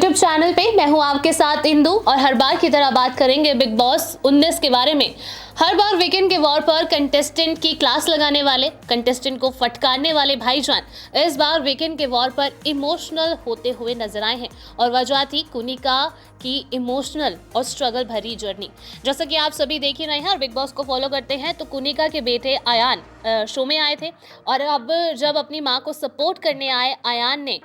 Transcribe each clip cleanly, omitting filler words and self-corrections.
YouTube channel पे मैं हूं आपके साथ इंदु और हर बार की तरह बात करेंगे बिग बॉस 19 के बारे में। हर बार वीकेंड के वॉर पर कंटेस्टेंट की क्लास लगाने वाले, कंटेस्टेंट को फटकारने वाले भाईजान इस बार वीकेंड के वॉर पर इमोशनल होते हुए नजर आए हैं और वजह थी कुनिका की इमोशनल और स्ट्रगल भरी जर्नी। जैसा कि आप सभी देख ही रहे हैं और बिग बॉस को फॉलो करते हैं, तो कुनिका के बेटे अयान शो में आए थे और अब जब अपनी मां को सपोर्ट करने आए अयान ने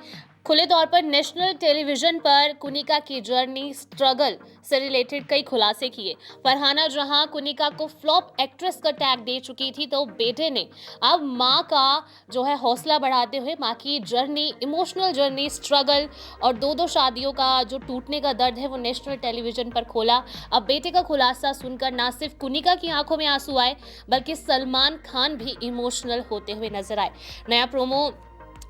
खुले तौर पर नेशनल टेलीविजन पर कुनिका की जर्नी, स्ट्रगल से रिलेटेड कई खुलासे किए। फरहाना जहां कुनिका को फ्लॉप एक्ट्रेस का टैग दे चुकी थी, तो बेटे ने अब मां का जो है हौसला बढ़ाते हुए मां की जर्नी, इमोशनल जर्नी, स्ट्रगल और दो शादियों का जो टूटने का दर्द है वो नेशनल टेलीविजन पर खोला। अब बेटे का खुलासा सुनकर ना सिर्फ कुनिका की आंखों में आंसू आए, बल्कि सलमान खान भी इमोशनल होते हुए नजर आए। नया प्रोमो,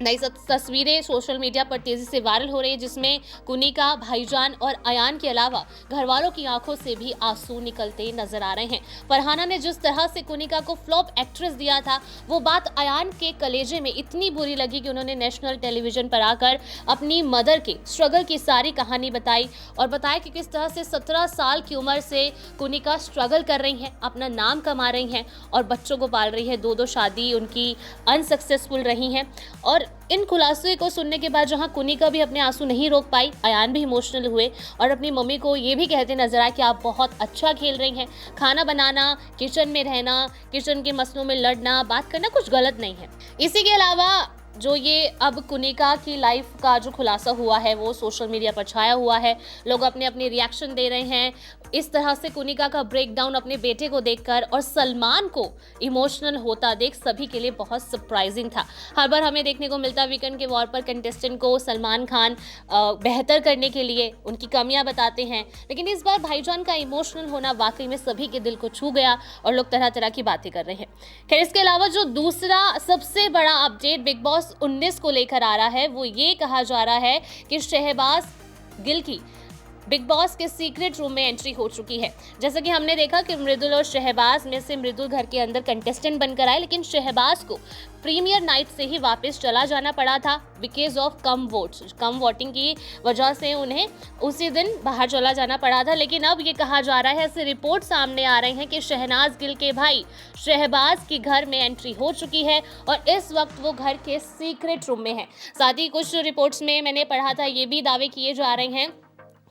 नई तस्वीरें सोशल मीडिया पर तेजी से वायरल हो रही है, जिसमें कुनिका, भाईजान और अयान के अलावा घर वालों की आंखों से भी आंसू निकलते नजर आ रहे हैं। फरहाना ने जिस तरह से कुनिका को फ्लॉप एक्ट्रेस दिया था, वो बात अयान के कलेजे में इतनी बुरी लगी कि उन्होंने नेशनल टेलीविजन पर आकर अपनी मदर के स्ट्रगल की सारी कहानी बताई और बताया कि किस तरह से 17 साल की उम्र से कुनिका स्ट्रगल कर रही हैं, अपना नाम कमा रही हैं और बच्चों को पाल रही है। दो शादी उनकी अनसक्सेसफुल रही हैं। और इन खुलासे को सुनने के बाद जहां कुनिका भी अपने आंसू नहीं रोक पाई, अयान भी इमोशनल हुए और अपनी मम्मी को ये भी कहते नजर आए कि आप बहुत अच्छा खेल रही हैं। खाना बनाना, किचन में रहना, किचन के मसलों में लड़ना, बात करना कुछ गलत नहीं है। इसी के अलावा जो ये अब कुनिका की लाइफ का जो खुलासा हुआ है वो सोशल मीडिया पर छाया हुआ है। लोग अपने अपने रिएक्शन दे रहे हैं। इस तरह से कुनिका का ब्रेकडाउन अपने बेटे को देखकर और सलमान को इमोशनल होता देख सभी के लिए बहुत सरप्राइजिंग था। हर बार हमें देखने को मिलता वीकेंड के वॉर पर कंटेस्टेंट को सलमान खान बेहतर करने के लिए उनकी कमियां बताते हैं, लेकिन इस बार भाईजान का इमोशनल होना वाकई में सभी के दिल को छू गया और लोग तरह तरह की बातें कर रहे हैं। खैर, इसके अलावा जो दूसरा सबसे बड़ा अपडेट बिग बॉस 19 को लेकर आ रहा है, वो ये कहा जा रहा है कि शहबाज गिल की बिग बॉस के सीक्रेट रूम में एंट्री हो चुकी है। जैसा कि हमने देखा कि मृदुल और शहबाज में से मृदुल घर के अंदर कंटेस्टेंट बनकर आए, लेकिन शहबाज को प्रीमियर नाइट से ही वापस चला जाना पड़ा था बिकॉज ऑफ कम वोटिंग की वजह से उन्हें उसी दिन बाहर चला जाना पड़ा था। लेकिन अब ये कहा जा रहा है, ऐसे रिपोर्ट सामने आ रही हैं कि शहनाज गिल के भाई शहबाज की घर में एंट्री हो चुकी है और इस वक्त वो घर के सीक्रेट रूम में है। साथ ही कुछ रिपोर्ट्स में मैंने पढ़ा था, ये भी दावे किए जा रहे हैं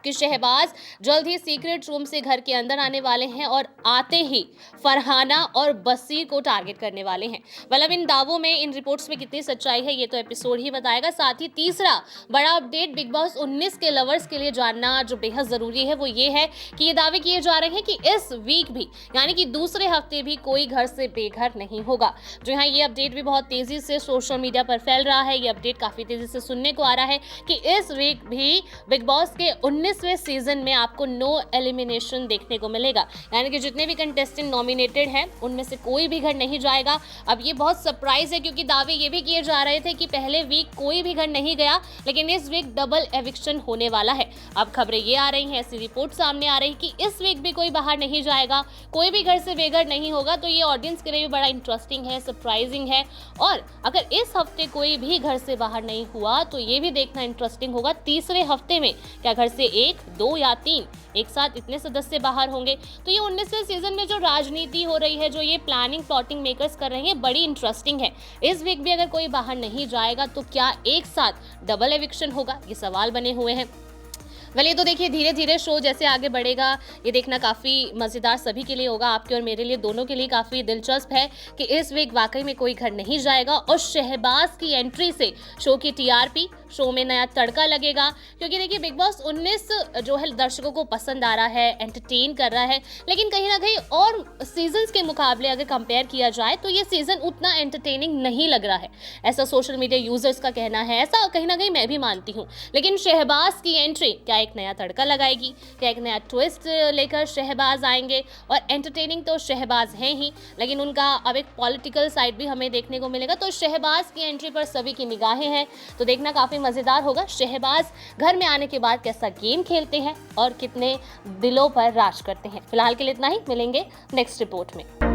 कि शहबाज जल्द ही सीक्रेट रूम से घर के अंदर आने वाले हैं और आते ही फरहाना और बसीर को टारगेट करने वाले हैं। मतलब इन दावों में, इन रिपोर्ट्स में कितनी सच्चाई है ये तो एपिसोड ही बताएगा। साथ ही तीसरा बड़ा अपडेट बिग बॉस 19 के लवर्स के लिए जानना जो बेहद जरूरी है वो ये है कि ये दावे किए जा रहे हैं कि इस वीक भी, यानी कि दूसरे हफ्ते भी कोई घर से बेघर नहीं होगा। जो यहाँ ये अपडेट भी बहुत तेजी से सोशल मीडिया पर फैल रहा है। ये अपडेट काफी तेजी से सुनने को आ रहा है कि इस वीक भी बिग बॉस के 19वें सीजन में आपको नो एलिमिनेशन देखने को मिलेगा, यानी कि जितने भी कंटेस्टेंट नॉमिनेटेड हैं उनमें से कोई भी घर नहीं जाएगा। अब ये बहुत सरप्राइज है क्योंकि दावे ये भी किए जा रहे थे कि पहले वीक कोई भी घर नहीं गया, लेकिन इस वीक डबल एविक्शन होने वाला है। अब खबरें ये आ रही हैं, ऐसी रिपोर्ट सामने आ रही कि इस वीक भी कोई बाहर नहीं जाएगा, कोई भी घर से बेघर नहीं होगा। तो ये ऑडियंस के लिए भी बड़ा इंटरेस्टिंग है, सरप्राइजिंग है। और अगर इस हफ्ते कोई भी घर से बाहर नहीं हुआ तो ये भी देखना इंटरेस्टिंग होगा तीसरे हफ्ते में क्या घर से 1, 2 या 3 एक साथ इतने सदस्य बाहर होंगे। तो ये 19वें सीजन में जो राजनीति हो रही है, जो ये प्लानिंग प्लॉटिंग मेकर्स कर रहे हैं, बड़ी इंटरेस्टिंग है। इस वीक भी अगर कोई बाहर नहीं जाएगा तो क्या एक साथ डबल एविक्शन होगा, ये सवाल बने हुए हैं। ये तो देखिए धीरे धीरे शो जैसे आगे बढ़ेगा ये देखना काफ़ी मज़ेदार सभी के लिए होगा, आपके और मेरे लिए, दोनों के लिए काफ़ी दिलचस्प है कि इस वीक वाकई में कोई घर नहीं जाएगा और शहबाज की एंट्री से शो की टीआरपी, शो में नया तड़का लगेगा। क्योंकि देखिए बिग बॉस 19 जो है दर्शकों को पसंद आ रहा है, एंटरटेन कर रहा है, लेकिन कहीं ना कहीं और सीजन्स के मुकाबले अगर कंपेयर किया जाए तो ये सीज़न उतना एंटरटेनिंग नहीं लग रहा है, ऐसा सोशल मीडिया यूजर्स का कहना है। ऐसा कहीं ना कहीं मैं भी मानती हूँ। लेकिन शहबाज की एंट्री क्या एक नया तड़का लगाएगी, क्या एक नया ट्विस्ट लेकर शहबाज आएंगे? और एंटरटेनिंग तो शहबाज हैं ही, लेकिन उनका अब एक पॉलिटिकल साइड भी हमें देखने को मिलेगा। तो शहबाज की एंट्री पर सभी की निगाहें हैं, तो देखना काफ़ी मज़ेदार होगा। शहबाज घर में आने के बाद कैसा गेम खेलते हैं और कितने दिलों पर राज करते हैं। फिलहाल के लिए इतना ही, मिलेंगे नेक्स्ट रिपोर्ट में।